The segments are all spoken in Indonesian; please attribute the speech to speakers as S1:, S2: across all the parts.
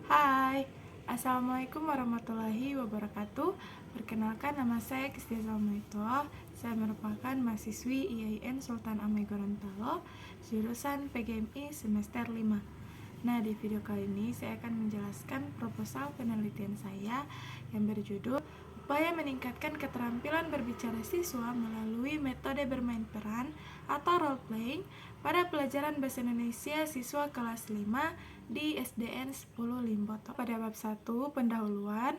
S1: Hai, Assalamualaikum warahmatullahi wabarakatuh. Perkenalkan, nama saya Kristia Salmaito. Saya merupakan mahasiswi IAIN Sultan Amai Gorontalo, jurusan PGMI semester 5. Nah, di video kali ini saya akan menjelaskan proposal penelitian saya yang berjudul Upaya meningkatkan keterampilan berbicara siswa melalui metode bermain peran atau role playing pada pelajaran Bahasa Indonesia siswa kelas 5 di SDN 10 Limboto. Pada bab 1 pendahuluan.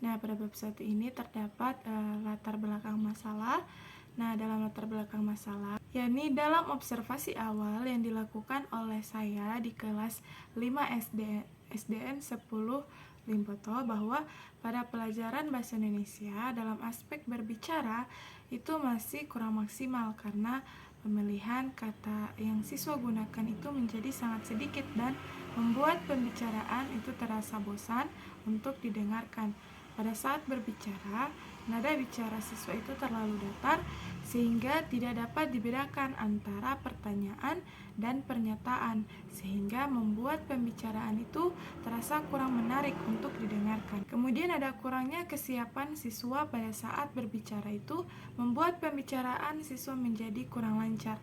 S1: Nah, pada bab 1 ini terdapat latar belakang masalah. Nah, dalam latar belakang masalah, yakni dalam observasi awal yang dilakukan oleh saya di kelas 5 SDN 10 Limboto, bahwa pada pelajaran Bahasa Indonesia dalam aspek berbicara itu masih kurang maksimal karena pemilihan kata yang siswa gunakan itu menjadi sangat sedikit dan membuat pembicaraan itu terasa bosan untuk didengarkan. Pada saat berbicara, nada bicara siswa itu terlalu datar sehingga tidak dapat dibedakan antara pertanyaan dan pernyataan, sehingga membuat pembicaraan itu terasa kurang menarik untuk didengarkan. Kemudian ada kurangnya kesiapan siswa pada saat berbicara itu membuat pembicaraan siswa menjadi kurang lancar.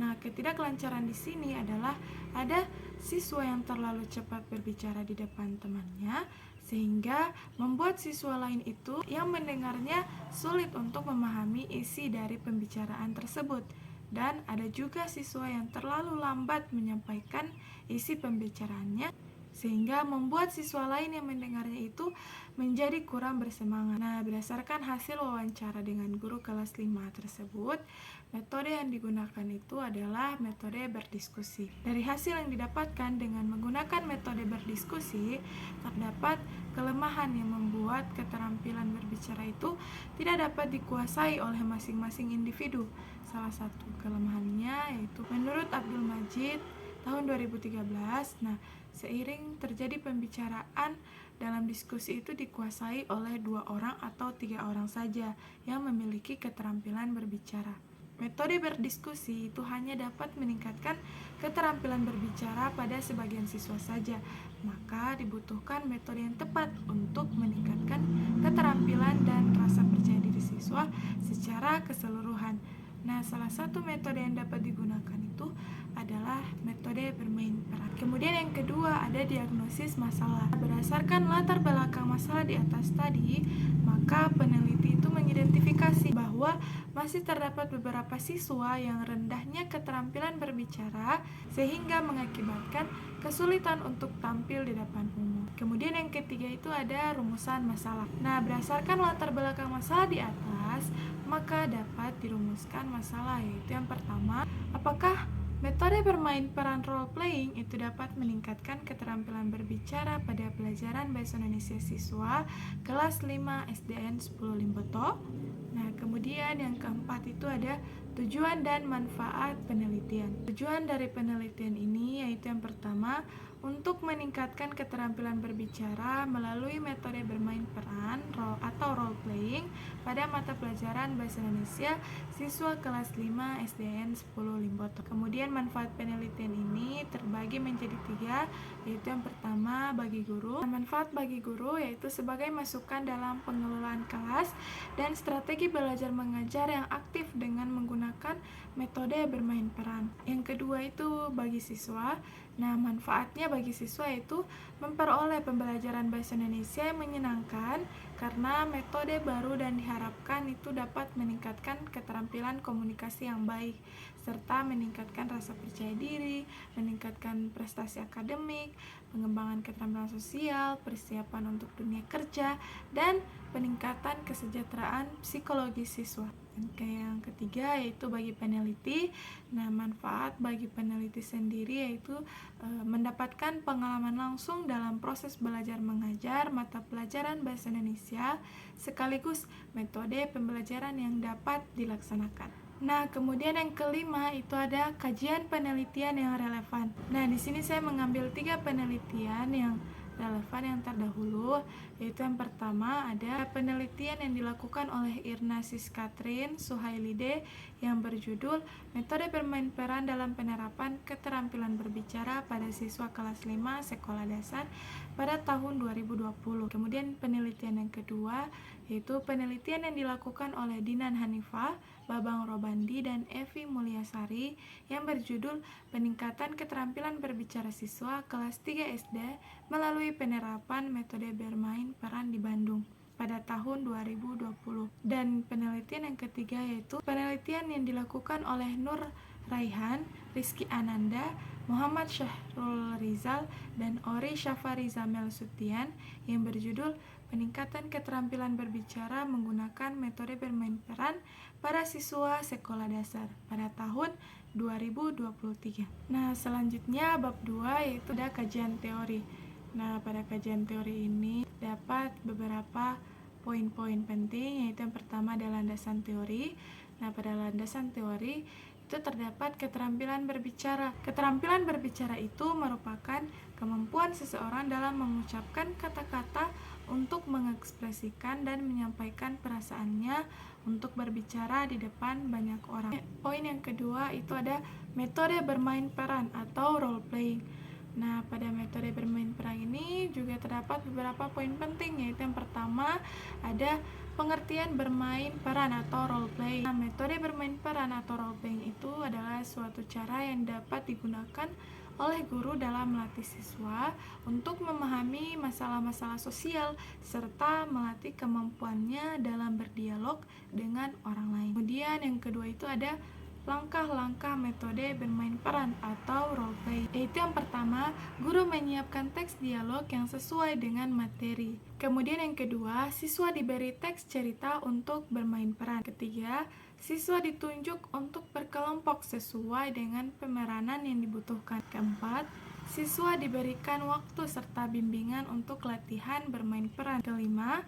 S1: Nah, ketidaklancaran di sini adalah ada siswa yang terlalu cepat berbicara di depan temannya sehingga membuat siswa lain itu yang mendengarnya sulit untuk memahami isi dari pembicaraan tersebut. Dan ada juga siswa yang terlalu lambat menyampaikan isi pembicaraannya sehingga membuat siswa lain yang mendengarnya itu menjadi kurang bersemangat. Nah, berdasarkan hasil wawancara dengan guru kelas 5 tersebut, metode yang digunakan itu adalah metode berdiskusi. Dari hasil yang didapatkan dengan menggunakan metode berdiskusi, terdapat kelemahan yang membuat keterampilan berbicara itu tidak dapat dikuasai oleh masing-masing individu. Salah satu kelemahannya yaitu menurut Abdul Majid tahun 2013, nah, seiring terjadi pembicaraan dalam diskusi itu dikuasai oleh 2 orang atau 3 orang saja yang memiliki keterampilan berbicara. Metode berdiskusi itu hanya dapat meningkatkan keterampilan berbicara pada sebagian siswa saja, maka dibutuhkan metode yang tepat untuk meningkatkan keterampilan dan rasa percaya diri siswa secara keseluruhan. Nah, salah satu metode yang dapat digunakan itu adalah metode bermain peran. Kemudian yang kedua ada diagnosis masalah. Berdasarkan latar belakang masalah di atas tadi, maka peneliti itu mengidentifikasi bahwa masih terdapat beberapa siswa yang rendahnya keterampilan berbicara sehingga mengakibatkan kesulitan untuk tampil di depan umum. Kemudian yang ketiga itu ada rumusan masalah. Nah, berdasarkan latar belakang masalah di atas, maka dapat dirumuskan masalah, yaitu yang pertama, apakah metode bermain peran role playing itu dapat meningkatkan keterampilan berbicara pada pelajaran Bahasa Indonesia siswa kelas 5 SDN 10 Limboto. Nah, kemudian yang keempat itu ada tujuan dan manfaat penelitian. Tujuan dari penelitian ini yaitu yang pertama, untuk meningkatkan keterampilan berbicara melalui metode bermain peran atau role playing pada mata pelajaran Bahasa Indonesia siswa kelas 5 SDN 10 Limboto. Kemudian manfaat penelitian ini terbagi menjadi 3, yaitu yang pertama bagi guru. Manfaat bagi guru yaitu sebagai masukan dalam pengelolaan kelas dan strategi belajar mengajar yang aktif dengan menggunakan metode bermain peran. Yang kedua itu bagi siswa. Nah, manfaatnya bagi siswa itu memperoleh pembelajaran Bahasa Indonesia yang menyenangkan karena metode baru dan diharapkan itu dapat meningkatkan keterampilan komunikasi yang baik serta meningkatkan rasa percaya diri, meningkatkan prestasi akademik, pengembangan keterampilan sosial, persiapan untuk dunia kerja, dan peningkatan kesejahteraan psikologis siswa. Yang ketiga yaitu bagi peneliti. Nah, manfaat bagi peneliti sendiri yaitu mendapatkan pengalaman langsung dalam proses belajar mengajar mata pelajaran Bahasa Indonesia sekaligus metode pembelajaran yang dapat dilaksanakan. Nah, kemudian yang kelima itu ada kajian penelitian yang relevan. Nah, di sini saya mengambil 3 penelitian yang relevan yang terdahulu, yaitu yang pertama ada penelitian yang dilakukan oleh Irnasis Katrin Suhailide yang berjudul Metode Bermain Peran dalam Penerapan Keterampilan Berbicara pada Siswa Kelas 5 Sekolah Dasar pada tahun 2020. Kemudian penelitian yang kedua yaitu penelitian yang dilakukan oleh Dinan Hanifah, Babang Robandi, dan Evi Mulyasari yang berjudul Peningkatan Keterampilan Berbicara Siswa Kelas 3 SD melalui penerapan metode bermain peran di Bandung pada tahun 2020. Dan penelitian yang ketiga yaitu penelitian yang dilakukan oleh Nur Raihan, Rizky Ananda, Muhammad Syahrul Rizal, dan Ori Syafari Zamel Sutian yang berjudul Peningkatan Keterampilan Berbicara Menggunakan Metode Bermain Peran para Siswa Sekolah Dasar pada tahun 2023. Nah, selanjutnya bab 2 yaitu ada kajian teori. Nah, pada kajian teori ini dapat beberapa poin-poin penting, yaitu yang pertama adalah landasan teori. Nah, pada landasan teori itu terdapat keterampilan berbicara. Keterampilan berbicara itu merupakan kemampuan seseorang dalam mengucapkan kata-kata untuk mengekspresikan dan menyampaikan perasaannya untuk berbicara di depan banyak orang. Poin yang kedua itu ada metode bermain peran atau role playing. Nah, pada metode bermain peran ini juga terdapat beberapa poin penting, yaitu yang pertama ada pengertian bermain peran atau role playing. Nah, metode bermain peran atau role playing itu adalah suatu cara yang dapat digunakan oleh guru dalam melatih siswa untuk memahami masalah-masalah sosial serta melatih kemampuannya dalam berdialog dengan orang lain. Kemudian yang kedua itu ada langkah-langkah metode bermain peran atau role play. Yaitu yang pertama, guru menyiapkan teks dialog yang sesuai dengan materi. Kemudian yang kedua, siswa diberi teks cerita untuk bermain peran. Ketiga, siswa ditunjuk untuk berkelompok sesuai dengan pemeranan yang dibutuhkan. Keempat, siswa diberikan waktu serta bimbingan untuk latihan bermain peran. Kelima,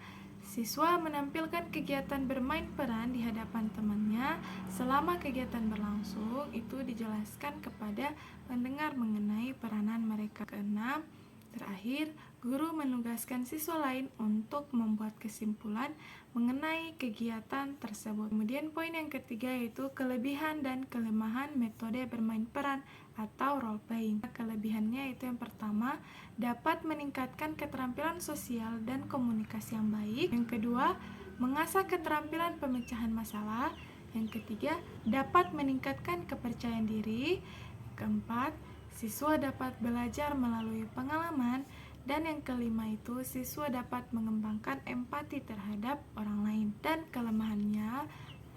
S1: siswa menampilkan kegiatan bermain peran di hadapan temannya. Selama kegiatan berlangsung, itu dijelaskan kepada pendengar mengenai peranan mereka. Keenam, terakhir, guru menugaskan siswa lain untuk membuat kesimpulan mengenai kegiatan tersebut. Kemudian poin yang ketiga yaitu kelebihan dan kelemahan metode bermain peran atau role playing. Kelebihannya itu yang pertama, dapat meningkatkan keterampilan sosial dan komunikasi yang baik. Yang kedua, mengasah keterampilan pemecahan masalah. Yang ketiga, dapat meningkatkan kepercayaan diri. Keempat, siswa dapat belajar melalui pengalaman. Dan yang kelima itu, siswa dapat mengembangkan empati terhadap orang lain. Dan kelemahannya,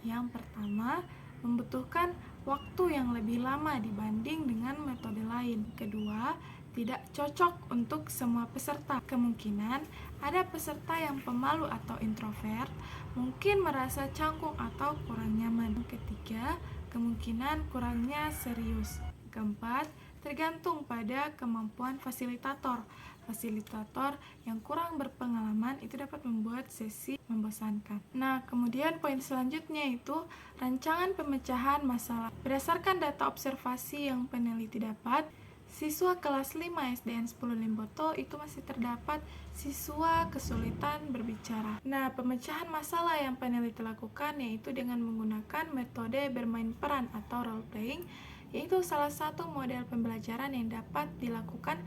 S1: yang pertama, membutuhkan waktu yang lebih lama dibanding dengan metode lain. Kedua, tidak cocok untuk semua peserta. Kemungkinan ada peserta yang pemalu atau introvert, mungkin merasa canggung atau kurang nyaman. Ketiga, kemungkinan kurangnya serius. Keempat, tergantung pada kemampuan fasilitator. Fasilitator yang kurang berpengalaman itu dapat membuat sesi membosankan. Nah, kemudian poin selanjutnya itu rancangan pemecahan masalah. Berdasarkan data observasi yang peneliti dapat, siswa kelas 5 SDN 10 Limboto itu masih terdapat siswa kesulitan berbicara. Nah, pemecahan masalah yang peneliti lakukan yaitu dengan menggunakan metode bermain peran atau role playing, yaitu salah satu model pembelajaran yang dapat dilakukan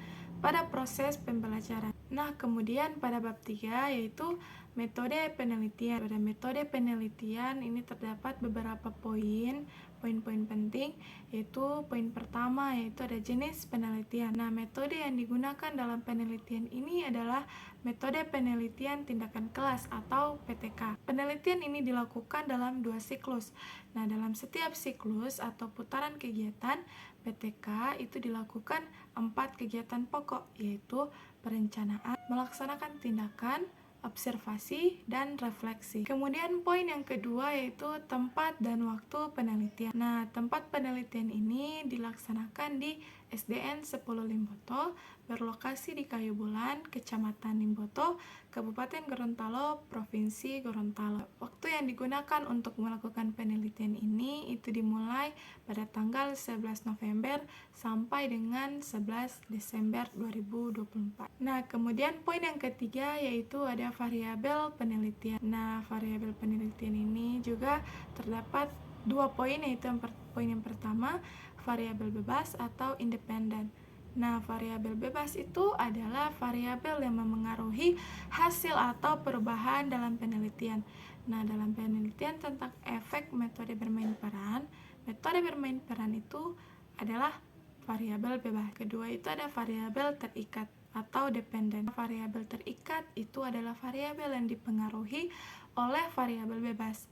S1: pada proses pembelajaran. Nah, kemudian pada bab 3 yaitu metode penelitian. Pada metode penelitian ini terdapat beberapa poin-poin penting, yaitu poin pertama yaitu ada jenis penelitian. Nah, metode yang digunakan dalam penelitian ini adalah metode penelitian tindakan kelas atau PTK. Penelitian ini dilakukan dalam 2 siklus. Nah, dalam setiap siklus atau putaran kegiatan PTK itu dilakukan 4 kegiatan pokok, yaitu perencanaan, melaksanakan tindakan, observasi, dan refleksi. Kemudian poin yang kedua yaitu tempat dan waktu penelitian. Nah, tempat penelitian ini dilaksanakan di SDN 10 Limboto, berlokasi di Kayu Bulan, Kecamatan Limboto, Kabupaten Gorontalo, Provinsi Gorontalo. Waktu yang digunakan untuk melakukan penelitian ini itu dimulai pada tanggal 11 November sampai dengan 11 Desember 2024. Nah, kemudian poin yang ketiga yaitu ada variabel penelitian. Nah, variabel penelitian ini juga terdapat dua poin, yaitu poin yang pertama, variabel bebas atau independen. Nah, variabel bebas itu adalah variabel yang memengaruhi hasil atau perubahan dalam penelitian. Nah, dalam penelitian tentang efek metode bermain peran itu adalah variabel bebas. Kedua itu ada variabel terikat atau dependen. Variabel terikat itu adalah variabel yang dipengaruhi oleh variabel bebas.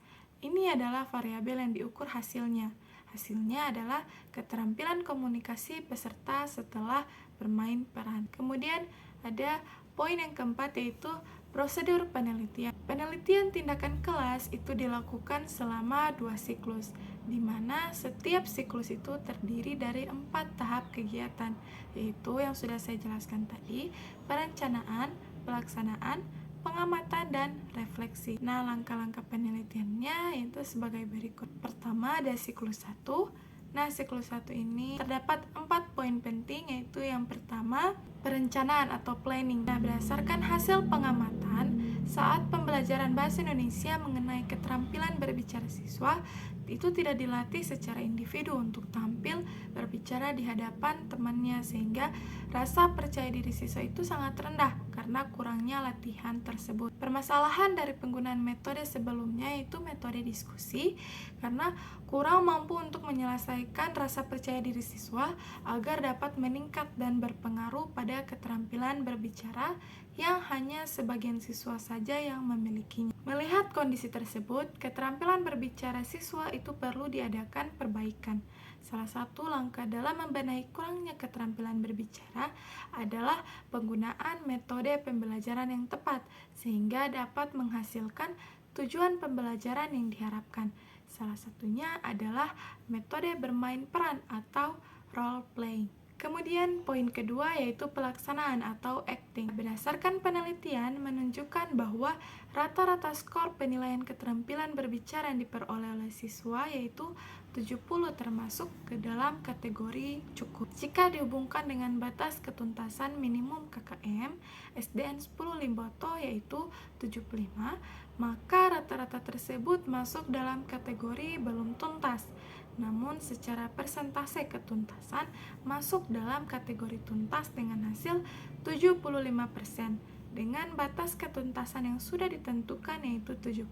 S1: Ini adalah variabel yang diukur hasilnya. Hasilnya adalah keterampilan komunikasi peserta setelah bermain peran. Kemudian ada poin yang keempat yaitu prosedur penelitian. Penelitian tindakan kelas itu dilakukan selama 2 siklus, di mana setiap siklus itu terdiri dari 4 tahap kegiatan, yaitu yang sudah saya jelaskan tadi, perencanaan, pelaksanaan, pengamatan, dan refleksi. Nah, langkah-langkah penelitiannya itu sebagai berikut. Pertama, ada siklus 1. Nah, siklus 1 ini terdapat 4 poin penting, yaitu yang pertama, perencanaan atau planning. Nah, berdasarkan hasil pengamatan saat pembelajaran bahasa Indonesia mengenai keterampilan berbicara siswa, itu tidak dilatih secara individu untuk tampil berbicara di hadapan temannya, sehingga rasa percaya diri siswa itu sangat rendah karena kurangnya latihan tersebut. Permasalahan dari penggunaan metode sebelumnya yaitu metode diskusi, karena kurang mampu untuk menyelesaikan rasa percaya diri siswa agar dapat meningkat dan berpengaruh pada keterampilan berbicara yang hanya sebagian siswa saja yang memilikinya. Melihat kondisi tersebut, keterampilan berbicara siswa itu perlu diadakan perbaikan. Salah satu langkah dalam membenahi kurangnya keterampilan berbicara adalah penggunaan metode pembelajaran yang tepat, sehingga dapat menghasilkan tujuan pembelajaran yang diharapkan. Salah satunya adalah metode bermain peran atau role playing. Kemudian poin kedua yaitu pelaksanaan atau acting. Berdasarkan penelitian menunjukkan bahwa rata-rata skor penilaian keterampilan berbicara yang diperoleh oleh siswa yaitu 70 termasuk ke dalam kategori cukup. Jika dihubungkan dengan batas ketuntasan minimum KKM SDN 10 Limboto yaitu 75, maka rata-rata tersebut masuk dalam kategori belum tuntas. Namun secara persentase ketuntasan masuk dalam kategori tuntas dengan hasil 75%. Dengan batas ketuntasan yang sudah ditentukan yaitu 75,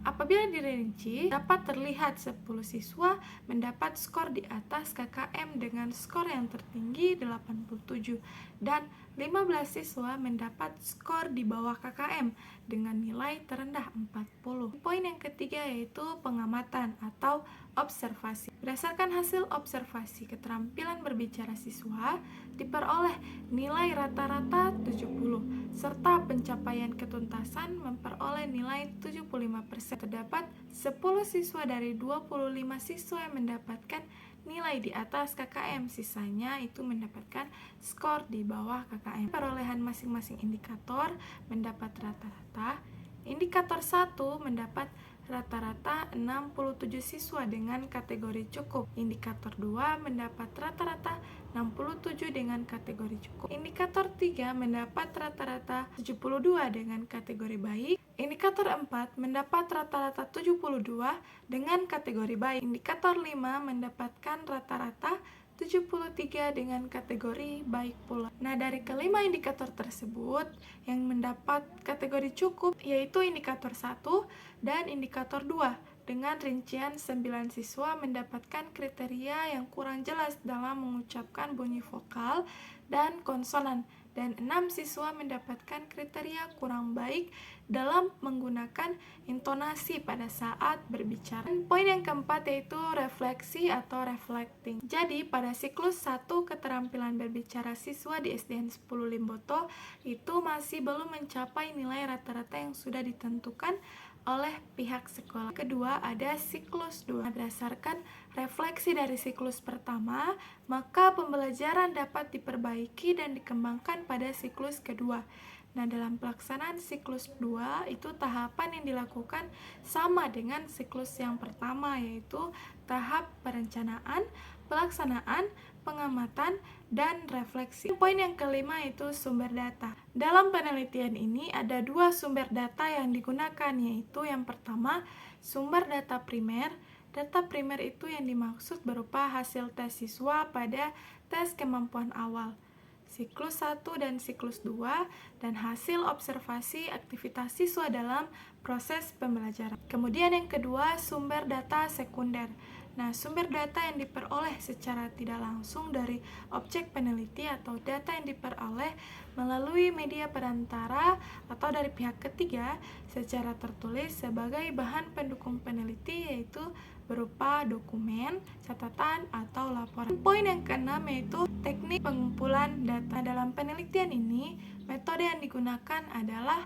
S1: apabila dirinci, dapat terlihat 10 siswa mendapat skor di atas KKM dengan skor yang tertinggi 87 dan 15 siswa mendapat skor di bawah KKM dengan nilai terendah 40. Poin yang ketiga yaitu pengamatan atau observasi. Berdasarkan hasil observasi keterampilan berbicara siswa, diperoleh nilai rata-rata 70, serta pencapaian ketuntasan memperoleh nilai 75%. Terdapat 10 siswa dari 25 siswa yang mendapatkan nilai di atas KKM, sisanya itu mendapatkan skor di bawah KKM. Perolehan masing-masing indikator mendapat rata-rata. Indikator 1 mendapat rata-rata 67 siswa dengan kategori cukup. Indikator 2 mendapat rata-rata 67 dengan kategori cukup. Indikator 3 mendapat rata-rata 72 dengan kategori baik. Indikator 4 mendapat rata-rata 72 dengan kategori baik. Indikator 5 mendapatkan rata-rata 73 dengan kategori baik pula. Nah, dari kelima indikator tersebut yang mendapat kategori cukup yaitu indikator 1 dan indikator 2 dengan rincian 9 siswa mendapatkan kriteria yang kurang jelas dalam mengucapkan bunyi vokal dan konsonan, dan 6 siswa mendapatkan kriteria kurang baik dalam menggunakan intonasi pada saat berbicara. Dan poin yang keempat yaitu refleksi atau reflecting. Jadi pada siklus 1 keterampilan berbicara siswa di SDN 10 Limboto itu masih belum mencapai nilai rata-rata yang sudah ditentukan oleh pihak sekolah. Kedua, ada siklus 2. Berdasarkan refleksi dari siklus pertama, maka pembelajaran dapat diperbaiki dan dikembangkan pada siklus kedua. Nah, dalam pelaksanaan siklus 2 itu tahapan yang dilakukan sama dengan siklus yang pertama, yaitu tahap perencanaan, pelaksanaan, pengamatan, dan refleksi. Poin yang kelima itu sumber data. Dalam penelitian ini ada 2 sumber data yang digunakan, yaitu yang pertama sumber data primer. Data primer itu yang dimaksud berupa hasil tes siswa pada tes kemampuan awal, siklus 1 dan siklus 2, dan hasil observasi aktivitas siswa dalam proses pembelajaran. Kemudian yang kedua, sumber data sekunder. Nah, sumber data yang diperoleh secara tidak langsung dari objek peneliti atau data yang diperoleh melalui media perantara atau dari pihak ketiga secara tertulis sebagai bahan pendukung peneliti, yaitu berupa dokumen, catatan, atau laporan. Poin yang keenam yaitu teknik pengumpulan data. Dalam penelitian ini, metode yang digunakan adalah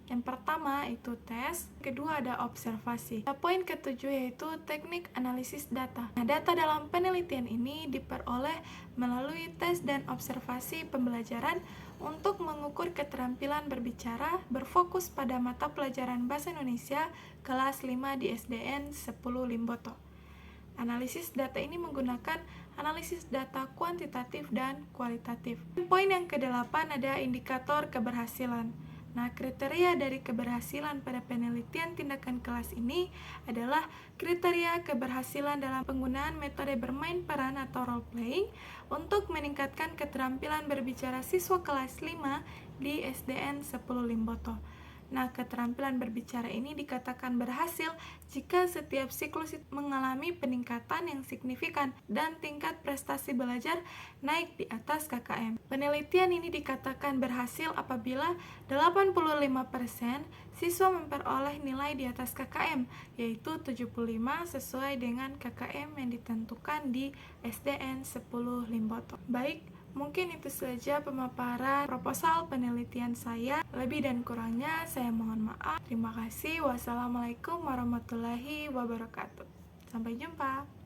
S1: yang pertama itu tes, kedua ada observasi. Poin ketujuh yaitu teknik analisis data. Nah, data dalam penelitian ini diperoleh melalui tes dan observasi pembelajaran untuk mengukur keterampilan berbicara berfokus pada mata pelajaran Bahasa Indonesia kelas 5 di SDN 10 Limboto. Analisis data ini menggunakan analisis data kuantitatif dan kualitatif. Poin yang ke-8 ada indikator keberhasilan. Nah, kriteria dari keberhasilan pada penelitian tindakan kelas ini adalah kriteria keberhasilan dalam penggunaan metode bermain peran atau role playing untuk meningkatkan keterampilan berbicara siswa kelas 5 di SDN 10 Limboto. Nah, keterampilan berbicara ini dikatakan berhasil jika setiap siklus mengalami peningkatan yang signifikan dan tingkat prestasi belajar naik di atas KKM. Penelitian ini dikatakan berhasil apabila 85% siswa memperoleh nilai di atas KKM, yaitu 75 sesuai dengan KKM yang ditentukan di SDN 10 Limboto. Baik, mungkin itu saja pemaparan proposal penelitian saya. Lebih dan kurangnya saya mohon maaf. Terima kasih. Wassalamualaikum warahmatullahi wabarakatuh. Sampai jumpa.